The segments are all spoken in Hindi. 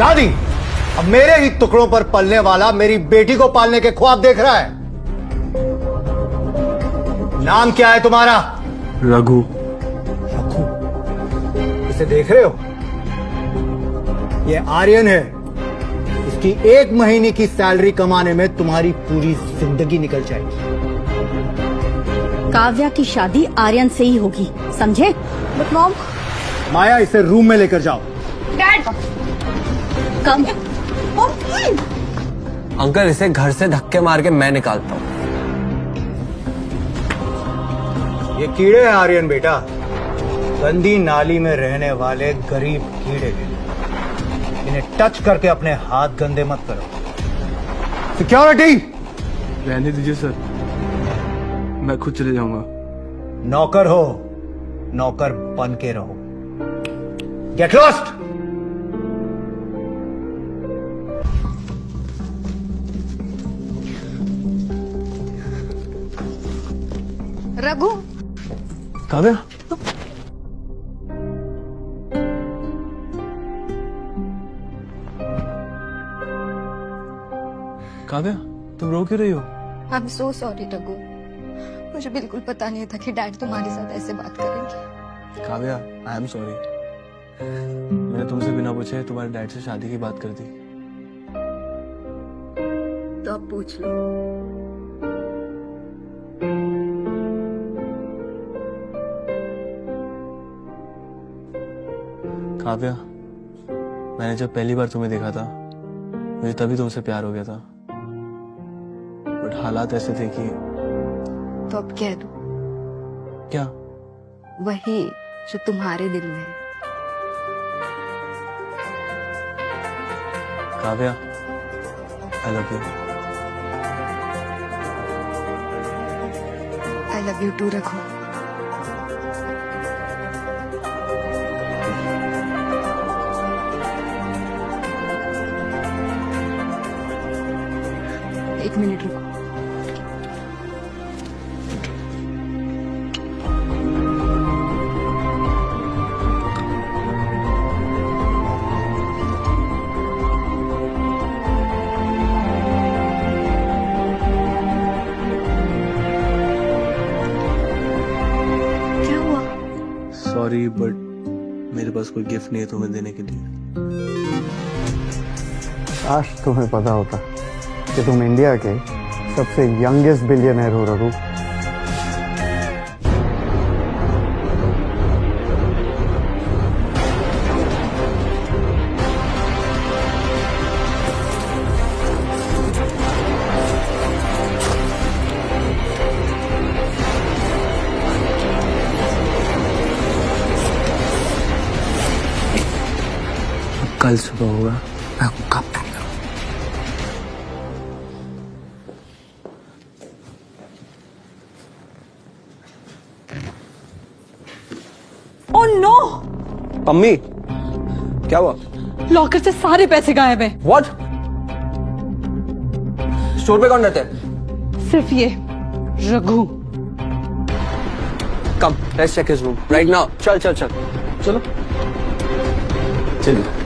शादी? अब मेरे ही टुकड़ों पर पलने वाला मेरी बेटी को पालने के ख्वाब देख रहा है। नाम क्या है तुम्हारा? रघु। रघु? इसे देख रहे हो? ये आर्यन है। इसकी 1 महीने की सैलरी कमाने में तुम्हारी पूरी जिंदगी निकल जाएगी। काव्या की शादी आर्यन से ही होगी, समझे? But mom. माया, इसे रूम में लेकर जाओ। डैड कम। अंकल, इसे घर से धक्के मार के मैं निकालता हूँ। ये कीड़े हैं आर्यन बेटा, गंदी नाली में रहने वाले गरीब कीड़े। इन्हें टच करके अपने हाथ गंदे मत करो। सिक्योरिटी! रहने दीजिए सर, मैं खुद चले जाऊंगा। नौकर हो, नौकर बन के रहो। Get lost! रघु। काव्या, काव्या, तुम रो क्यों रही हो? I am so sorry Raghu, मुझे बिल्कुल पता नहीं था कि डैड तुम्हारे साथ ऐसे बात करेंगे। Kavya, I am sorry. मैंने तुमसे बिना पूछे तुम्हारे डैड से शादी की बात कर दी। तो अब पूछ लो। काव्या, मैंने जब पहली बार तुम्हें देखा था, मुझे तभी तुमसे प्यार हो गया था। बट हालात ऐसे थे कि तो अब कह दो क्या? वही जो तुम्हारे दिल में है। Kavya, I love you. I love you too Raghu. एक मिनट रुको। क्या हुआ? सॉरी, बट मेरे पास कोई गिफ्ट नहीं है तुम्हें देने के लिए। काश तुम्हें पता होता कि तुम इंडिया के सबसे यंगेस्ट बिलियनर हो रघु। कल सुबह होगा, मैं आपको कब तक करूं? Oh no! मम्मी, क्या हुआ? लॉकर से सारे पैसे गायब हैं। What? स्टोर पे कौन रहता है? सिर्फ ये Raghu. Come, let's check his room right now. चल चल चल, चलो चलिए।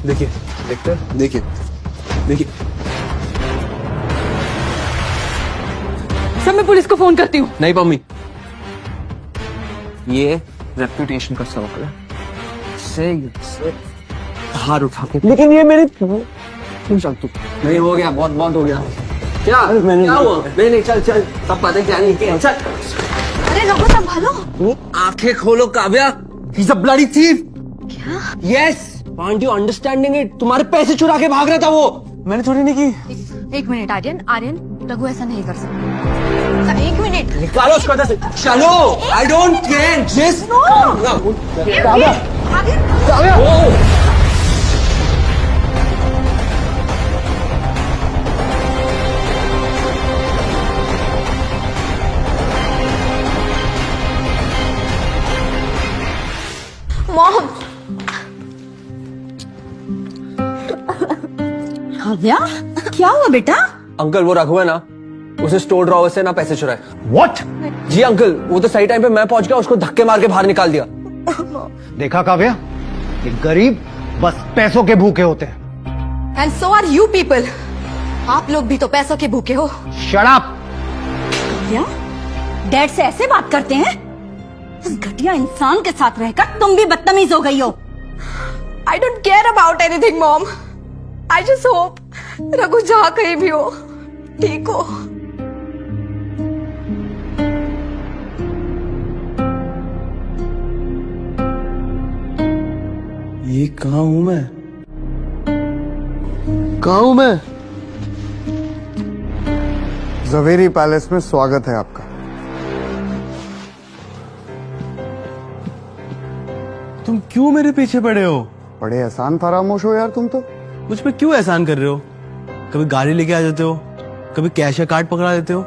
देखिए, देखते हैं, देखिए देखिए। सब मैं पुलिस को फोन करती हूँ। नहीं मम्मी, ये रेपुटेशन का सवाल है। से हार उठा के, लेकिन ये मेरी चल तू। नहीं, हो गया, बहुत बहुत हो गया। क्या मैंने क्या हुआ? नहीं चल चल, सब बातें क्या नहीं की। चल। अरे रघु संभालो। आंखें खोलो Kavya, he's a bloody thief। क्या? Yes, aren't you understanding it? तुम्हारे पैसे चुरा के भाग रहा था वो। मैंने चोरी नहीं की। एक मिनट आर्यन, आर्यन रघु ऐसा नहीं कर सकता। एक मिनट। निकालो उसको अंदर से। चलो, I don't care, just Kavya, Kavya. Mom. Kavya, क्या हुआ बेटा? अंकल, वो रघु है ना, उसे स्टोर ड्रॉवर से ना पैसे चुराए। व्हाट? जी अंकल, वो तो सही टाइम पे मैं पहुंच गया, उसको धक्के मार के बाहर निकाल दिया। देखा काव्या, ये गरीब बस पैसों के भूखे होते हैं। And so are you people. आप लोग भी तो पैसों के भूखे हो। Shut up. क्या डैड से ऐसे बात करते हैं? उस घटिया इंसान के साथ रहकर तुम भी बदतमीज हो गई हो। I don't care about anything mom. I just hope Raghu जहाँ कहीं भी हो ठीक हो। ये कहाँ हूं मैं? कहाँ हूं मैं? जवेरी पैलेस में स्वागत है आपका। तुम क्यों मेरे पीछे पड़े हो? बड़े एहसान फरामोश हो यार तुम तो। मुझ पे क्यों एहसान कर रहे हो? कभी गाड़ी लेके आ जाते हो, कभी कैश या कार्ड पकड़ा देते हो।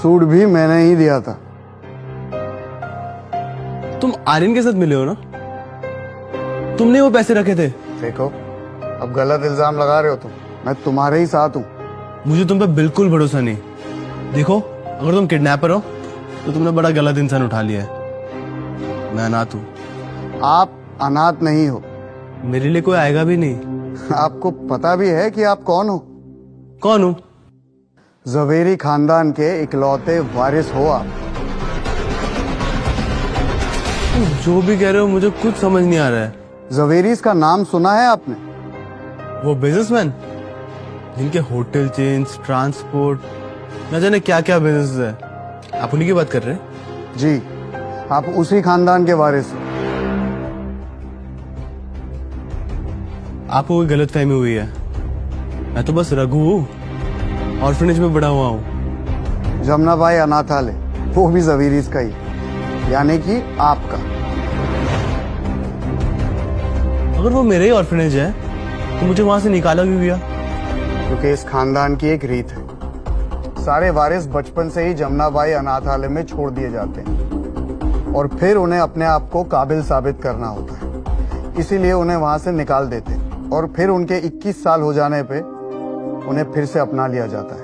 सूट भी मैंने ही दिया था। तुम आर्यन के साथ मिले हो ना? तुमने वो पैसे रखे थे। देखो, अब गलत इल्जाम लगा रहे हो तुम। मैं तुम्हारे ही साथ हूँ। मुझे तुम पे बिल्कुल भरोसा नहीं। देखो, अगर तुम किडनैपर हो तो तुमने बड़ा गलत इंसान उठा लिया है। मैं अनाथ हूँ। आप अनाथ नहीं हो। मेरे लिए कोई आएगा भी नहीं। आपको पता भी है कि आप कौन हो? कौन हूँ? जवेरी खानदान के इकलौते वारिस हो आप। तुम जो भी कह रहे हो मुझे कुछ समझ नहीं आ रहा है। जवेरीज का नाम सुना है आपने? वो बिजनेसमैन जिनके होटल चेन्स, ट्रांसपोर्ट, न जाने क्या क्या बिजनेस है। आप उन्हीं की बात कर रहे हैं? जी, आप उसी खानदान के वारिस हो। आपको कोई गलत फहमी हुई है। मैं तो बस रघु हूँ, ऑर्फनेज में बड़ा हुआ हूँ। जमुना भाई अनाथालय, वो भी जवेरीज का ही, यानी कि आपका। अगर वो मेरे ही ऑर्फनेज है तो मुझे वहां से निकाला क्यों गया? क्योंकि इस खानदान की एक रीत है, सारे वारिस बचपन से ही जमुना बाई अनाथालय में छोड़ दिए जाते हैं और फिर उन्हें अपने आप को काबिल साबित करना होता है। इसीलिए उन्हें वहां से निकाल देते हैं और फिर उनके 21 साल हो जाने पे उन्हें फिर से अपना लिया जाता है।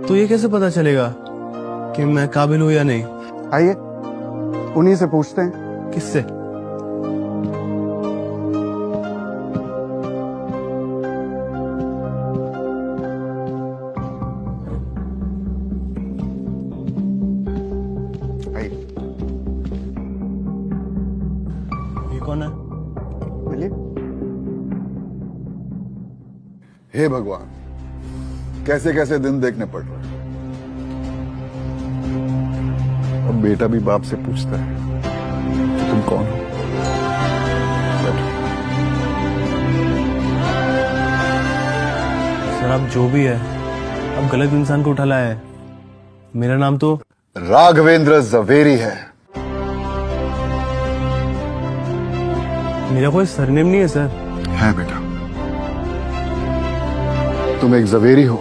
तो ये कैसे पता चलेगा कि मैं काबिल हूँ या नहीं? आइए, उन्हीं से पूछते हैं। किससे? ये कौन है? मिलिए। हे भगवान, कैसे कैसे दिन देखने पड़ रहे हैं। अब बेटा भी बाप से पूछता है कि तुम कौन हो। बैठो। सर, आप जो भी है, अब गलत इंसान को उठा लाया है। मेरा नाम तो राघवेंद्र जवेरी है। मेरा कोई सरनेम नहीं है सर। है बेटा, तुम एक जवेरी हो।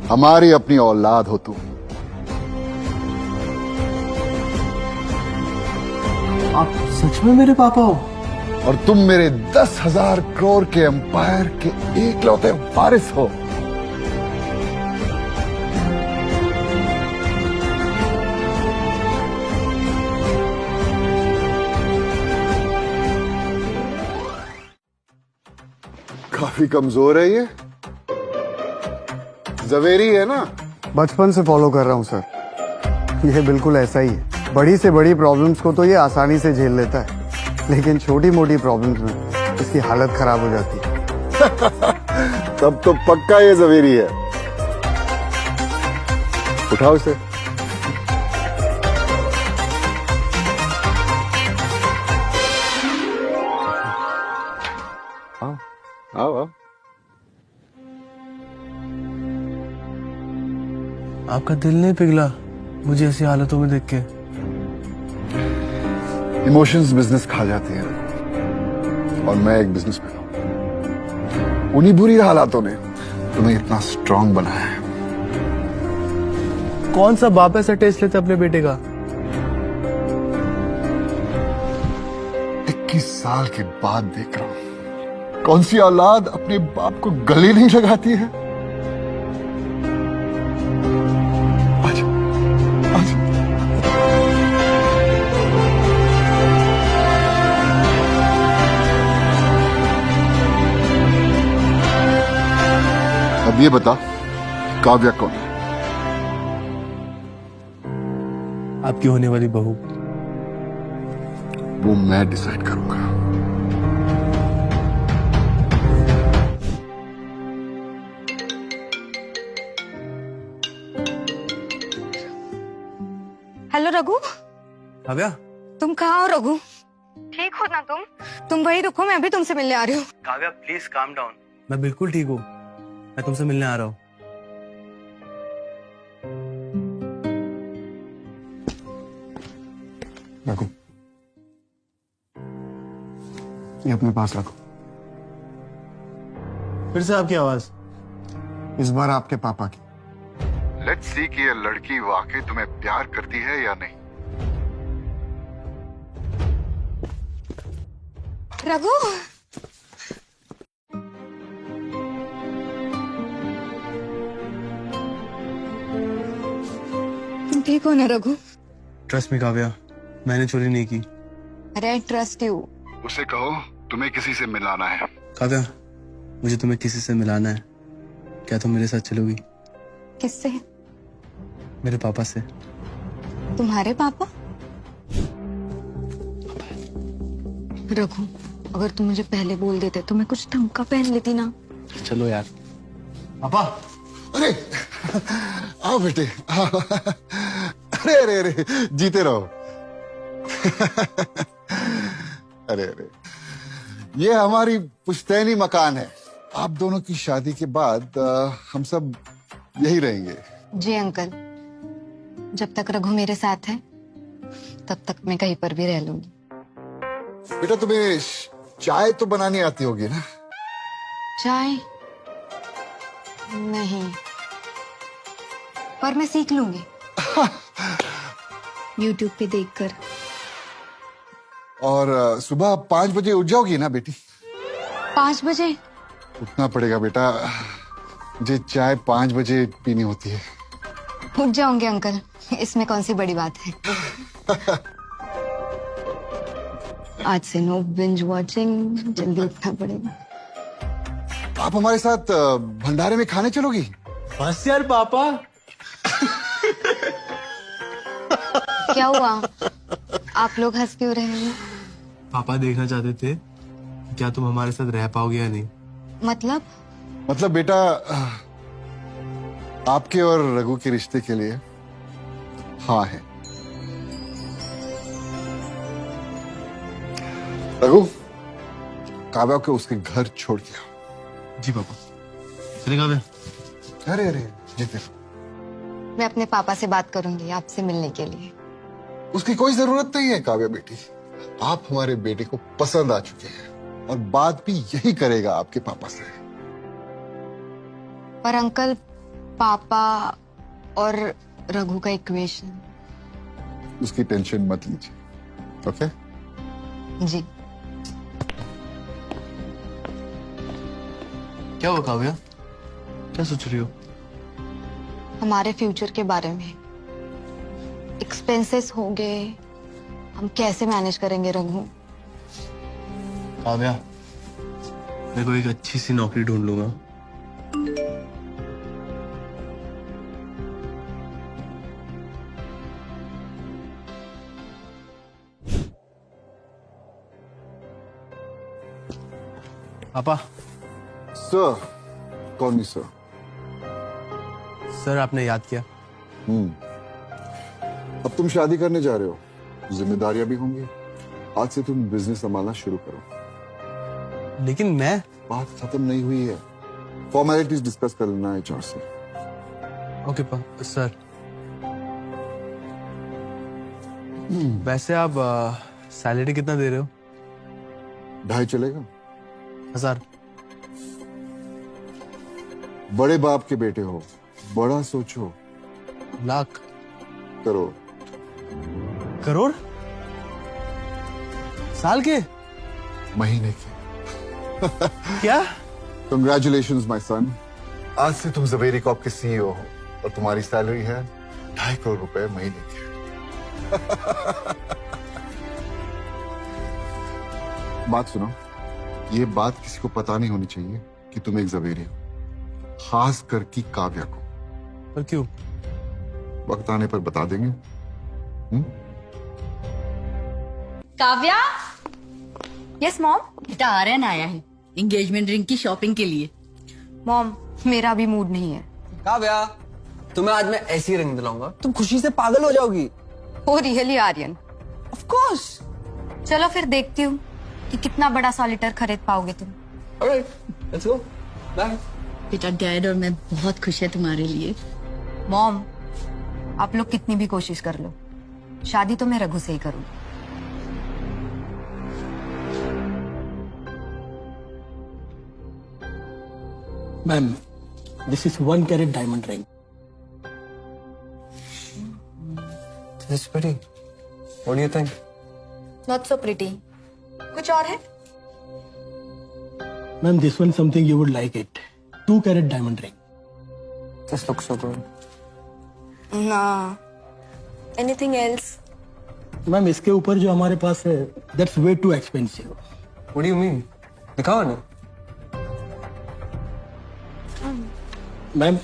हमारी अपनी औलाद हो तुम। आप सच में मेरे पापा हो? और तुम मेरे 10,000 करोड़ के एम्पायर के एकलौते वारिस हो। काफी कमजोर है ये। जवेरी है ना? बचपन से फॉलो कर रहा हूँ सर। ये बिल्कुल ऐसा ही है। बड़ी से बड़ी प्रॉब्लम्स को तो ये आसानी से झेल लेता है, लेकिन छोटी मोटी प्रॉब्लम्स में इसकी हालत खराब हो जाती है। तब तो पक्का ये जवेरी है। उठाओ इसे। आओ आओ आओ। आपका दिल नहीं पिघला मुझे ऐसी हालतों में देख के? इमोशंस बिजनेस खा जाते हैं और मैं एक बिजनेसमैन हूं। उन्हीं बुरी हालातों ने तुम्हें इतना स्ट्रांग बनाया है। कौन सा बाप ऐसा टेस्ट लेता अपने बेटे का? 21 साल के बाद देख रहा हूं, कौन सी औलाद अपने बाप को गले नहीं लगाती है। ये बता, काव्या कौन है? आपकी होने वाली बहू। वो मैं डिसाइड करूंगा। हेलो रघु, काव्या, तुम कहाँ हो रघु? ठीक हो ना तुम वहीं रुको, मैं अभी तुमसे मिलने आ रही हूँ। Kavya please calm down. मैं बिल्कुल ठीक हूँ। मैं तुमसे मिलने आ रहा हूँ। रखो, ये अपने पास रखो। फिर से आपकी आवाज। इस बार आपके पापा की। लेट्स सी कि ये लड़की वाकई तुम्हें प्यार करती है या नहीं। रघु, तुम ठीक हो ना रघु? ट्रस्ट मी काव्या, मैंने चोरी नहीं की। अरे ट्रस्ट यू। उसे कहो तुम्हें किसी से मिलाना है। काव्या, मुझे तुम्हें किसी से मिलाना है। क्या तुम मेरे साथ चलोगी? किससे? मेरे पापा से। तुम्हारे पापा? रघु, अगर तुम मुझे पहले बोल देते तो मैं कुछ ढंग का पहन लेती ना। चलो यार। पापा, अरे आओ बेटे, आओ। अरे अरे अरे, जीते रहो। अरे अरे, ये हमारी पुश्तैनी मकान है। आप दोनों की शादी के बाद हम सब यही रहेंगे। जी अंकल, जब तक रघु मेरे साथ है तब तक मैं कहीं पर भी रह लूंगी। बेटा तुम्हें चाय तो बनानी आती होगी ना? चाय नहीं, पर मैं सीख लूंगी YouTube पे देखकर। और सुबह 5 बजे उठ जाओगी ना बेटी? 5 बजे? उठना पड़ेगा बेटा, मुझे चाय 5 बजे पीनी होती है। उठ जाऊंगे अंकल, इसमें कौन सी बड़ी बात है। आज से नो बिंज वॉचिंग, जल्दी उठना पड़ेगा। आप हमारे साथ भंडारे में खाने चलोगी? बस यार पापा। क्या हुआ, आप लोग हंस क्यों रहे हैं? पापा देखना चाहते थे क्या तुम हमारे साथ रह पाओगे या नहीं। मतलब बेटा, आपके और रघु के रिश्ते के लिए हाँ है। रघु, काव्या को उसके घर छोड़ दिया। जी पापा। चले काव्या। अरे अरे, जीते। मैं अपने पापा से बात करूंगी आपसे मिलने के लिए। उसकी कोई जरूरत नहीं है काव्या बेटी, आप हमारे बेटे को पसंद आ चुके हैं और बात भी यही करेगा आपके पापा से। पर अंकल, पापा और रघु का इक्वेशन। उसकी टेंशन मत लीजिए, ओके? जी। क्या हुआ काव्या, क्या सोच रही हो? हमारे फ्यूचर के बारे में। एक्सपेंसेस होंगे, हम कैसे मैनेज करेंगे रघु? काव्या, मैं कोई एक अच्छी सी नौकरी ढूंढ लूंगा। पापा। सर? कौन नहीं सर? सर, आपने याद किया। अब तुम शादी करने जा रहे हो, जिम्मेदारियां भी होंगी। आज से तुम बिजनेस संभालना शुरू करो। लेकिन मैं। बात खत्म नहीं हुई है, फॉर्मेलिटीज डिस्कस कर लेना है HR से। Okay sir. वैसे आप सैलरी कितना दे रहे हो? 2.5 चलेगा? 1000। बड़े बाप के बेटे हो, बड़ा सोचो। लाख? करोड़? करोड़? साल के? महीने के। क्या? कंग्रेचुलेशंस माय सन, आज से तुम जवेरी कॉर्प के CEO हो और तुम्हारी सैलरी है 2.5 करोड़ रुपए महीने की। बात सुनो, ये बात किसी को पता नहीं होनी चाहिए कि तुम एक जवेरी हो। खास करके काव्या को। पर क्यों? वक्त आने पर बता देंगे। Kavya, yes mom. बेटा आर्यन आया है एंगेजमेंट रिंग की शॉपिंग के लिए। मॉम, मेरा भी मूड नहीं है। काव्या, तुम्हें आज मैं ऐसी रिंग दिलाऊंगा, तुम खुशी से पागल हो जाओगी। Oh really Aryan? Of course. चलो फिर देखती हूँ कि कितना बड़ा सॉलिटर खरीद पाओगे तुम। Alright, let's go. बाय। बेटा डैड और मैं बहुत खुश है तुम्हारे लिए। मॉम, आप लोग कितनी भी कोशिश कर लो, शादी तो मैं रघु से ही करूँ। Ma'am, this is 1 carat diamond ring. This is pretty. What do you think? Not so pretty. कुछ और है? Ma'am, this one something you would like it. 2 carat diamond ring. This looks so good. ना। Anything else? Ma'am, इसके ऊपर जो हमारे पास है, that's way too expensive. What do you mean? दिखाओ ना। Ma'am,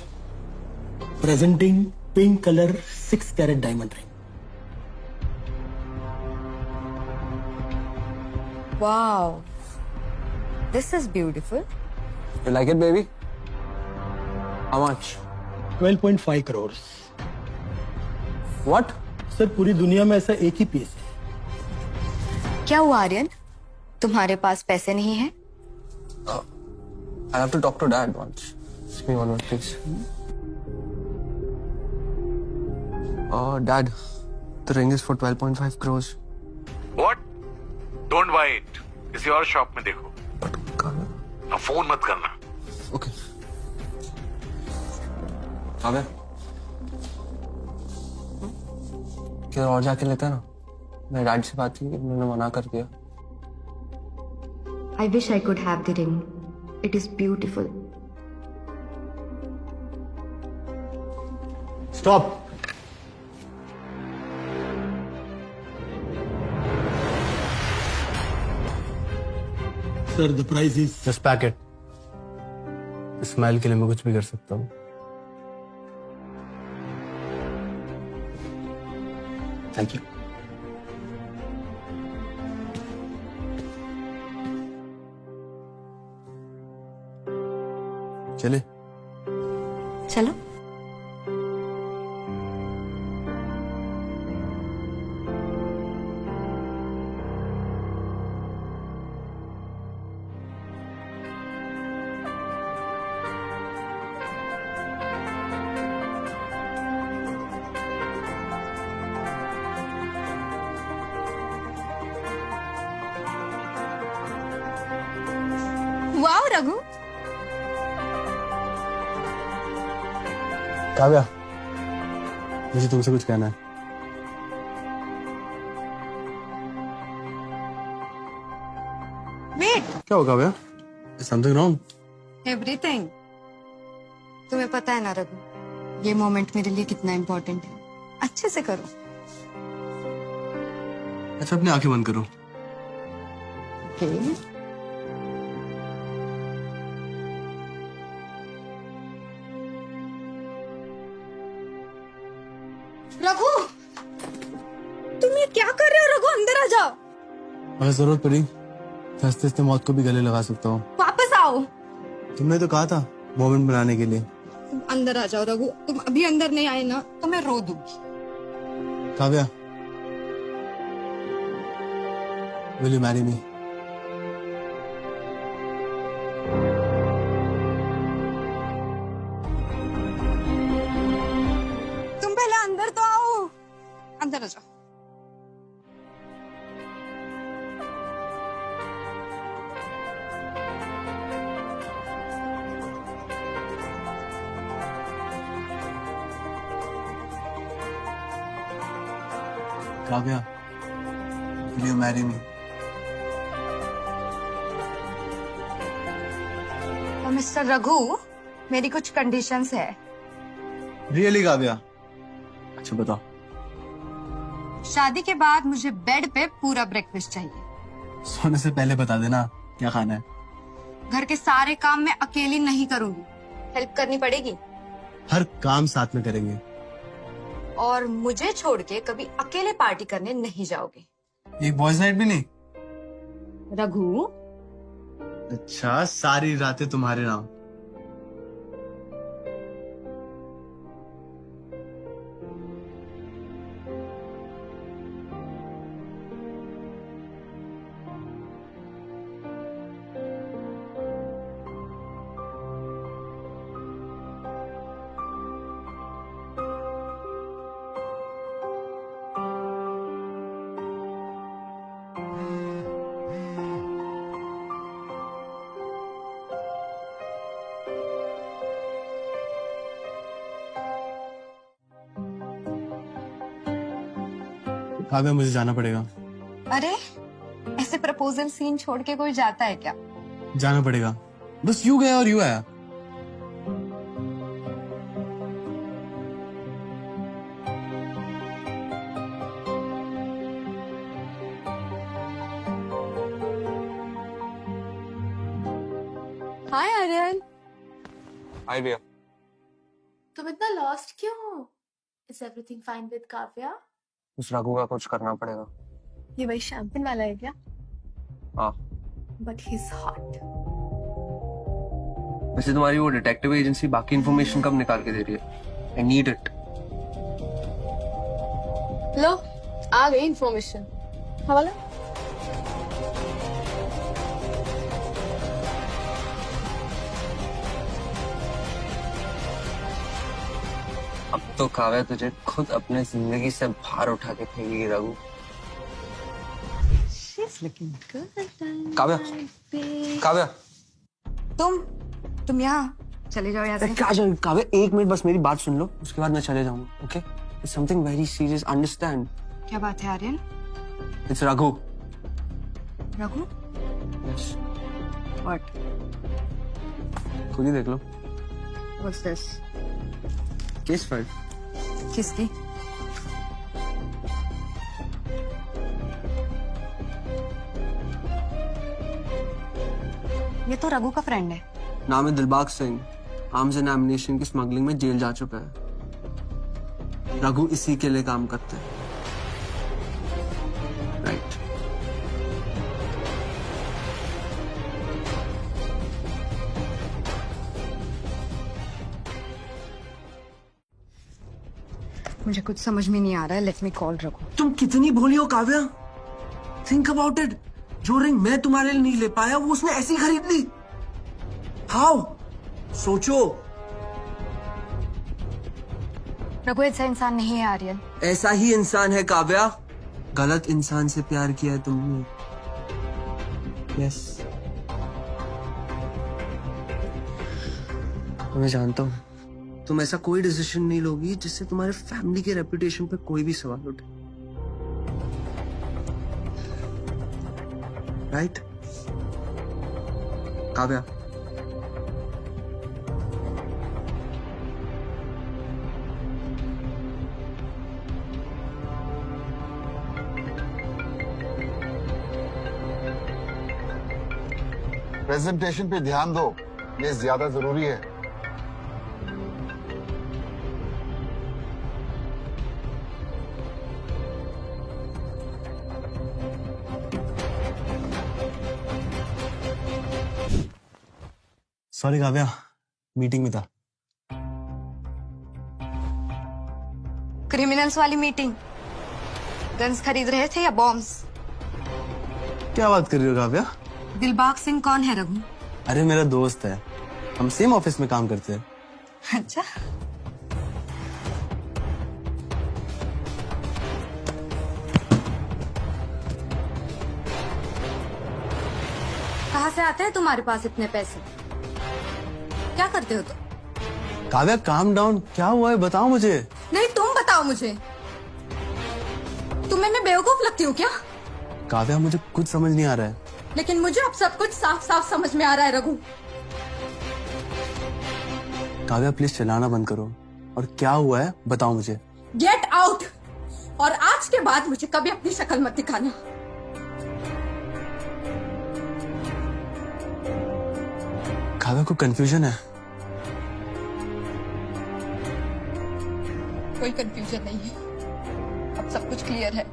presenting pink color 6 carat diamond ring. Wow, this is beautiful. You like it, baby? How much? 12.5 crores. What? Sir पूरी दुनिया में ऐसा एक ही पीस है। क्या हुआ आर्यन? तुम्हारे पास पैसे नहीं है? I have to talk to Dad once. Just give me 1 minute, please. Dad, the ring is for 12.5 crores. What? Don't buy it. किसी और शॉप में देखो। But Kavya. फोन मत करना। Okay. Kavya. किधर और जाके लेते हैं ना? मेरे डैड से बात की, उन्होंने मना कर दिया। I wish I could have the ring. It is beautiful. Stop. Sir, the price is Just pack it. Smile के लिए मैं कुछ भी कर सकता हूँ। Thank you. चले। चलो। वाओ रघु, काव्या, मुझे तुमसे कुछ कहना है। वेट। क्या हो काव्या? Something wrong? एवरीथिंग। तुम्हें पता है ना रघु, ये मोमेंट मेरे लिए कितना इम्पोर्टेंट है। अच्छे से करो। अच्छा, अपनी आंखें बंद करो। Okay. रघु, तुम ये क्या कर रहे हो? रघु अंदर आ जाओ। अगर जरूरत पड़ी तो हंसते हंसते मौत को भी गले लगा सकता हूँ। वापस आओ। तुमने तो कहा था मोमेंट बनाने के लिए। तुम अंदर आ जाओ रघु। तुम अभी अंदर नहीं आए ना तो मैं रो दूंगी। Kavya, will you marry me? तुम पहले अंदर तो आओ। अंदर आ जाओ। Kavya, will you marry me? तो मिस्टर रघु, मेरी कुछ कंडीशंस है। Really काव्या? अच्छा बताओ। शादी के बाद मुझे बेड पे पूरा ब्रेकफास्ट चाहिए। सोने से पहले बता देना क्या खाना है। घर के सारे काम मैं अकेली नहीं करूंगी। हेल्प करनी पड़ेगी हर काम साथ में करेंगे। और मुझे छोड़ के कभी अकेले पार्टी करने नहीं जाओगे। एक बॉयज नाइट भी नहीं? रघु, अच्छा, सारी रातें तुम्हारे नाम। काव्या, मुझे जाना पड़ेगा। अरे ऐसे प्रपोजल सीन छोड़ के कोई जाता है क्या? जाना पड़ेगा, बस यू गया और यू आया। हाय आर्यन, हाय भैया। तुम इतना लॉस्ट क्यों हो? Is everything fine with Kavya? उस रघु का कुछ करना पड़ेगा। ये वही शैम्पेन वाला है क्या? हाँ। But he is hot. वैसे तुम्हारी वो डिटेक्टिव एजेंसी बाकी इंफॉर्मेशन कब निकाल के दे रही है? I need it. लो, आ गई इंफॉर्मेशन। हवाला। अब तो काव्या तुझे खुद अपने जिंदगी से बाहर उठा के फेंकेगी रघु। काव्या, काव्या, तुम यहाँ चले जाओ यहाँ से। क्या जाओ काव्या, एक मिनट बस मेरी बात सुन लो, उसके बाद मैं चले जाऊंगा। Okay, it's something very serious, understand? क्या बात है Aryan? It's Raghu. Raghu? Yes. What? खुद ही देख लो। What's this? Case file. किसकी? ये तो रघु का फ्रेंड है। नाम है Dilbagh Singh. Arms and ammunition की स्मगलिंग में जेल जा चुका है। रघु इसी के लिए काम करते हैं। राइट। मुझे कुछ समझ में नहीं आ रहा है। Let me call Raghu. तुम कितनी भोली हो काव्या। Think about it. जो रिंग मैं तुम्हारे लिए नहीं ले पाया वो उसने ऐसी खरीद ली। हाउ? सोचो। रघु ऐसा इंसान नहीं है आर्यन। ऐसा ही इंसान है काव्या। गलत इंसान से प्यार किया है तुमने। यस। मैं जानता हूं तुम ऐसा कोई डिसीजन नहीं लोगी जिससे तुम्हारे फैमिली के रेपुटेशन पे कोई भी सवाल उठे। राइट? काव्या, प्रेजेंटेशन पे ध्यान दो, ये ज्यादा जरूरी है। सॉरी काव्या, मीटिंग में था। क्रिमिनल्स वाली मीटिंग? गन्स खरीद रहे थे या बॉम्ब्स? क्या बात कर रही हो काव्या? दिलबाग सिंह कौन है रघु? अरे मेरा दोस्त है, हम सेम ऑफिस में काम करते हैं। अच्छा। कहाँ से आते हैं तुम्हारे पास इतने पैसे? क्या करते हो तुम? काव्या काम डाउन, क्या हुआ है बताओ मुझे। नहीं, तुम बताओ मुझे। तुम्हें मैं बेवकूफ लगती हूँ क्या? काव्या मुझे कुछ समझ नहीं आ रहा है। लेकिन मुझे अब सब कुछ साफ साफ समझ में आ रहा है रघु। काव्या प्लीज चिल्लाना बंद करो, और क्या हुआ है बताओ मुझे। Get out. और आज के बाद मुझे कभी अपनी शक्ल मत दिखाना। काव्या को कंफ्यूजन है। कोई कंफ्यूजन नहीं है, अब सब कुछ क्लियर है।